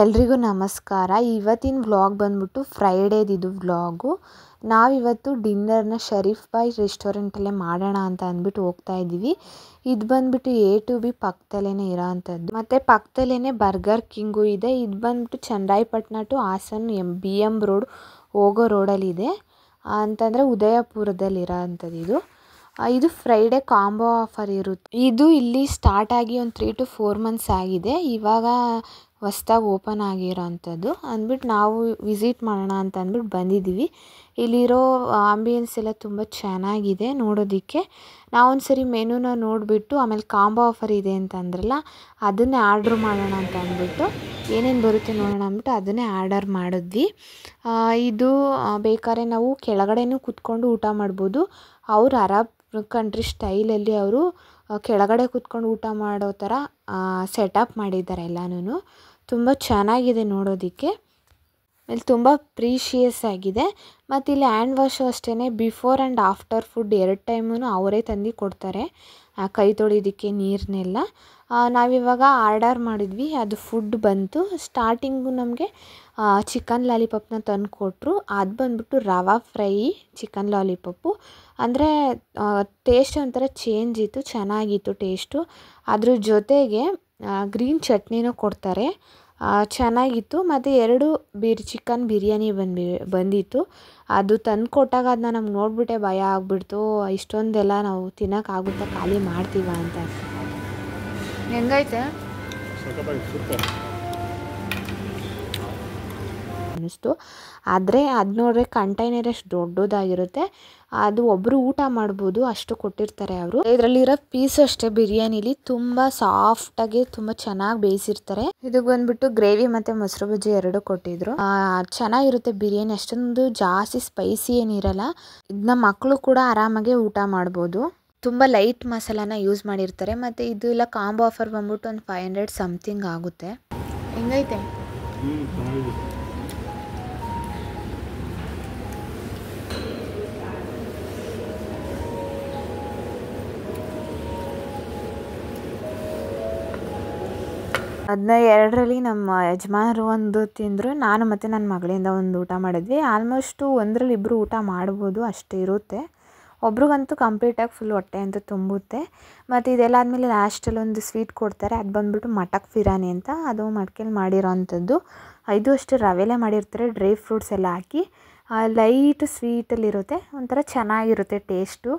ಎಲ್ರಿಗೂ ನಮಸ್ಕಾರ. ಇವತ್ತಿನ ವ್ಲಾಗ್ ಬಂದ್ಬಿಟ್ಟು ಫ್ರೈಡೇದಿದು ವ್ಲಾಗು. ನಾವಿವತ್ತು ಡಿನ್ನರ್ನ ಶರೀಫ್ ಬಾಯ್ ರೆಸ್ಟೋರೆಂಟಲ್ಲೇ ಮಾಡೋಣ ಅಂತ ಅಂದ್ಬಿಟ್ಟು ಹೋಗ್ತಾ ಇದ್ದೀವಿ. ಇದು ಬಂದ್ಬಿಟ್ಟು A to B ಪಕ್ಕದಲ್ಲೇ ಇರೋ ಅಂಥದ್ದು. ಮತ್ತು ಪಕ್ಕದಲ್ಲೇ ಬರ್ಗರ್ ಕಿಂಗು ಇದೆ. ಇದು ಬಂದ್ಬಿಟ್ಟು Channarayapatna to Hassan BM road ಹೋಗೋ ರೋಡಲ್ಲಿದೆ, ಅಂತಂದರೆ ಉದಯಪುರದಲ್ಲಿರೋ ಅಂಥದ್ದು ಇದು. ಇದು ಫ್ರೈಡೇ ಕಾಂಬೋ ಆಫರ್ ಇರುತ್ತೆ. ಇದು ಇಲ್ಲಿ ಸ್ಟಾರ್ಟ್ ಆಗಿ ಒಂದು 3 to 4 months ಆಗಿದೆ. ಇವಾಗ ಹೊಸ್ದಾಗಿ ಓಪನ್ ಆಗಿರೋ ಅಂಥದ್ದು ಅಂದ್ಬಿಟ್ಟು ನಾವು ವಿಸಿಟ್ ಮಾಡೋಣ ಅಂತ ಅಂದ್ಬಿಟ್ಟು ಬಂದಿದ್ದೀವಿ. ಇಲ್ಲಿರೋ ಆಂಬಿಯನ್ಸ್ ಎಲ್ಲ ತುಂಬ ಚೆನ್ನಾಗಿದೆ ನೋಡೋದಕ್ಕೆ. ನಾವೊಂದು ಸರಿ ಮೆನುನ ನೋಡಿಬಿಟ್ಟು ಆಮೇಲೆ ಕಾಂಬೋ ಆಫರ್ ಇದೆ ಅಂತ ಅಂದ್ರಲ್ಲ, ಅದನ್ನೇ ಆರ್ಡ್ರ್ ಮಾಡೋಣ ಅಂತ ಅಂದ್ಬಿಟ್ಟು ಏನೇನು ಬರುತ್ತೆ ನೋಡೋಣ ಅಂದ್ಬಿಟ್ಟು ಅದನ್ನೇ ಆರ್ಡರ್ ಮಾಡಿದ್ವಿ. ಇದು ಬೇಕಾದ್ರೆ ನಾವು ಕೆಳಗಡೆನೂ ಕೂತ್ಕೊಂಡು ಊಟ ಮಾಡ್ಬೋದು. ಅವ್ರು ಅರಬ್ ಕಂಟ್ರಿ ಸ್ಟೈಲಲ್ಲಿ ಅವರು ಕೆಳಗಡೆ ಕೂತ್ಕೊಂಡು ಊಟ ಮಾಡೋ ಥರ ಸೆಟಪ್ ಮಾಡಿದ್ದಾರೆ ಎಲ್ಲನೂ. ತುಂಬ ಚೆನ್ನಾಗಿದೆ ನೋಡೋದಕ್ಕೆ. ಇಲ್ಲಿ ತುಂಬ ಪ್ರೀಶಿಯಸ್ ಆಗಿದೆ. ಮತ್ತು ಇಲ್ಲಿ ಹ್ಯಾಂಡ್ ವಾಶು ಅಷ್ಟೇ, ಬಿಫೋರ್ ಆ್ಯಂಡ್ ಆಫ್ಟರ್ ಫುಡ್ 2 ಟೈಮೂ ಅವರೇ ತಂದು ಕೊಡ್ತಾರೆ, ಕೈ ತೊಳೆಯೋದಕ್ಕೆ ನೀರನ್ನೆಲ್ಲ. ನಾವಿವಾಗ ಆರ್ಡರ್ ಮಾಡಿದ್ವಿ, ಅದು ಫುಡ್ ಬಂತು. ಸ್ಟಾರ್ಟಿಂಗು ನಮಗೆ ಚಿಕನ್ ಲಾಲಿಪಾಪ್ನ ತಂದು ಕೊಟ್ಟರು. ಅದು ಬಂದ್ಬಿಟ್ಟು ರವಾ ಫ್ರೈ ಚಿಕನ್ ಲಾಲಿಪಾಪು. ಅಂದರೆ ಟೇಸ್ಟ್ ಒಂಥರ ಚೇಂಜ್ ಇತ್ತು, ಚೆನ್ನಾಗಿತ್ತು ಟೇಸ್ಟು. ಅದ್ರ ಜೊತೆಗೆ ಗ್ರೀನ್ ಚಟ್ನಿನೂ ಕೊಡ್ತಾರೆ, ಚೆನ್ನಾಗಿತ್ತು. ಮತ್ತು 2 ಚಿಕನ್ ಬಿರಿಯಾನಿ ಬಂದಿತ್ತು. ಅದು ತಂದು ಕೊಟ್ಟಾಗ ಅದನ್ನ ನಮ್ಗೆ ನೋಡಿಬಿಟ್ಟೆ ಭಯ ಆಗಿಬಿಡ್ತು, ಇಷ್ಟೊಂದೆಲ್ಲ ನಾವು ತಿನ್ನೋಕ್ಕಾಗುತ್ತಾ, ಖಾಲಿ ಮಾಡ್ತೀವ ಅಂತ. ಹೆಂಗೈತೆ ಅನ್ನಿಸ್ತು. ಆದರೆ ಅದು ನೋಡ್ರೆ ಕಂಟೈನರ್ ಎಷ್ಟು ದೊಡ್ಡದಾಗಿರುತ್ತೆ, ಅದು ಒಬ್ಬರು ಊಟ ಮಾಡ್ಬೋದು ಅಷ್ಟು ಕೊಟ್ಟಿರ್ತಾರೆ ಅವರು. ಇದರಲ್ಲಿರೋ ಪೀಸು ಅಷ್ಟೇ ಬಿರಿಯಾನಿಲಿ ತುಂಬ ಸಾಫ್ಟಾಗಿ ತುಂಬ ಚೆನ್ನಾಗಿ ಬೇಯಿಸಿರ್ತಾರೆ. ಇದಕ್ಕೆ ಬಂದ್ಬಿಟ್ಟು ಗ್ರೇವಿ ಮತ್ತು ಮೊಸರು ಬಜ್ಜಿ 2 ಕೊಟ್ಟಿದ್ರು. ಚೆನ್ನಾಗಿರುತ್ತೆ ಬಿರಿಯಾನಿ, ಅಷ್ಟೊಂದು ಜಾಸ್ತಿ ಸ್ಪೈಸಿ ಏನಿರಲ್ಲ. ಇದನ್ನ ಮಕ್ಕಳು ಕೂಡ ಆರಾಮಾಗಿ ಊಟ ಮಾಡ್ಬೋದು. ತುಂಬ ಲೈಟ್ ಮಸಾಲಾನ ಯೂಸ್ ಮಾಡಿರ್ತಾರೆ. ಮತ್ತು ಇದು ಎಲ್ಲ ಕಾಂಬೋ ಆಫರ್ ಬಂದ್ಬಿಟ್ಟು ಒಂದು 500 ಸಮಥಿಂಗ್ ಆಗುತ್ತೆ. ಹೆಂಗೈತೆ? ಅದನ್ನ 2ರಲ್ಲಿ ನಮ್ಮ ಯಜಮಾನರು ಒಂದು ತಿಂದರು, ನಾನು ಮತ್ತು ನನ್ನ ಮಗಳಿಂದ ಒಂದು ಊಟ ಮಾಡಿದ್ವಿ. ಆಲ್ಮೋಸ್ಟು 1ರಲ್ಲಿ ಇಬ್ಬರು ಊಟ ಮಾಡ್ಬೋದು, ಅಷ್ಟು ಇರುತ್ತೆ. ಒಬ್ರಿಗಂತೂ ಕಂಪ್ಲೀಟಾಗಿ ಫುಲ್ ಹೊಟ್ಟೆ ಅಂತ ತುಂಬುತ್ತೆ. ಮತ್ತು ಇದೆಲ್ಲ ಆದಮೇಲೆ ಲಾಸ್ಟಲ್ಲಿ ಒಂದು ಸ್ವೀಟ್ ಕೊಡ್ತಾರೆ, ಅದು ಬಂದ್ಬಿಟ್ಟು ಮಟಕ್ ಫಿರಾನಿ ಅಂತ, ಅದು ಮಡ್ಕೆಲಿ ಮಾಡಿರೋ ಅಂಥದ್ದು. ಇದು ಅಷ್ಟು ರವೆಲೇ ಮಾಡಿರ್ತಾರೆ, ಡ್ರೈ ಫ್ರೂಟ್ಸ್ ಎಲ್ಲ ಹಾಕಿ ಲೈಟ್ ಸ್ವೀಟಲ್ಲಿರುತ್ತೆ, ಒಂಥರ ಚೆನ್ನಾಗಿರುತ್ತೆ ಟೇಸ್ಟು.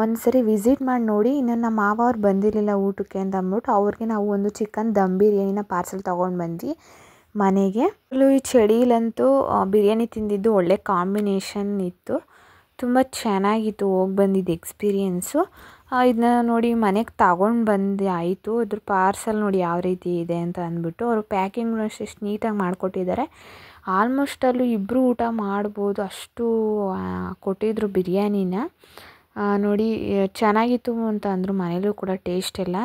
ಒಂದು ಸರಿ ವಿಸಿಟ್ ಮಾಡಿ ನೋಡಿ. ಇನ್ನು ನಮ್ಮ ಮಾವ ಅವ್ರು ಬಂದಿರಲಿಲ್ಲ ಊಟಕ್ಕೆ ಅಂತ ಅಂದ್ಬಿಟ್ಟು ಅವ್ರಿಗೆ ನಾವು ಒಂದು ಚಿಕನ್ ದಮ್ ಬಿರಿಯಾನಿನ ಪಾರ್ಸೆಲ್ ತೊಗೊಂಡು ಬಂದ್ವಿ ಮನೆಗೆ. ಈ ಚಳಿಲಂತೂ ಬಿರಿಯಾನಿ ತಿಂದಿದ್ದು ಒಳ್ಳೆ ಕಾಂಬಿನೇಷನ್ ಇತ್ತು, ತುಂಬ ಚೆನ್ನಾಗಿತ್ತು ಹೋಗಿ ಬಂದಿದ್ದು ಎಕ್ಸ್ಪೀರಿಯೆನ್ಸು. ಇದನ್ನ ನೋಡಿ ಮನೆಗೆ ತಗೊಂಡು ಬಂದು ಆಯಿತು. ಅದ್ರ ಪಾರ್ಸಲ್ ನೋಡಿ ಯಾವ ರೀತಿ ಇದೆ ಅಂತ ಅಂದ್ಬಿಟ್ಟು ಅವರು ಪ್ಯಾಕಿಂಗ್ನು ಅಷ್ಟು ನೀಟಾಗಿ ಮಾಡಿಕೊಟ್ಟಿದ್ದಾರೆ. ಆಲ್ಮೋಸ್ಟ್ ಅಲ್ಲೂ ಇಬ್ಬರು ಊಟ ಮಾಡ್ಬೋದು ಅಷ್ಟು ಕೊಟ್ಟಿದ್ರು ಬಿರಿಯಾನಿನ. ನೋಡಿ ಚೆನ್ನಾಗಿತ್ತು ಅಂತ ಅಂದರು ಮನೇಲೂ ಕೂಡ ಟೇಸ್ಟ್ ಎಲ್ಲ.